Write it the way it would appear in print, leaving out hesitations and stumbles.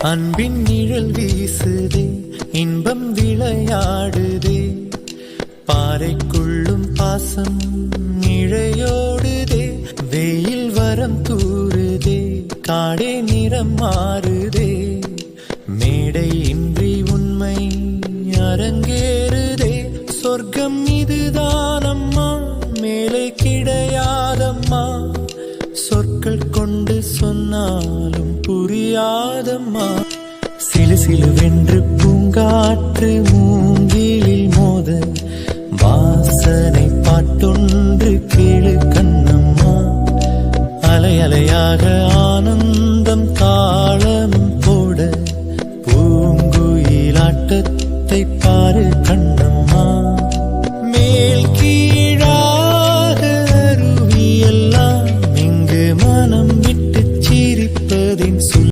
அன்பின் நிழல் வீசுதே, இன்பம் விளையாடுதே, பாறைக்குள்ளும் பாசம் இழையோடுதே, வெயில் வரம் தூறுதே, காடே நிறம் மாறுதே, மேடை இன்றி உண்மை அரங்கேறுதே, சொர்க்கம் இதுதானம்மா, மேலே கிடையாதம்மா, சொற்கள் கொண்டு சொன்னாலும் புரியாதம்மா. சிலு சிலுவென்று பூங்காற்று மூங்கிலில் மோத, வாசனை பாட்டொன்று கேளு கண்ணம்மா, அலை அலையாக ஆனந்தம் காண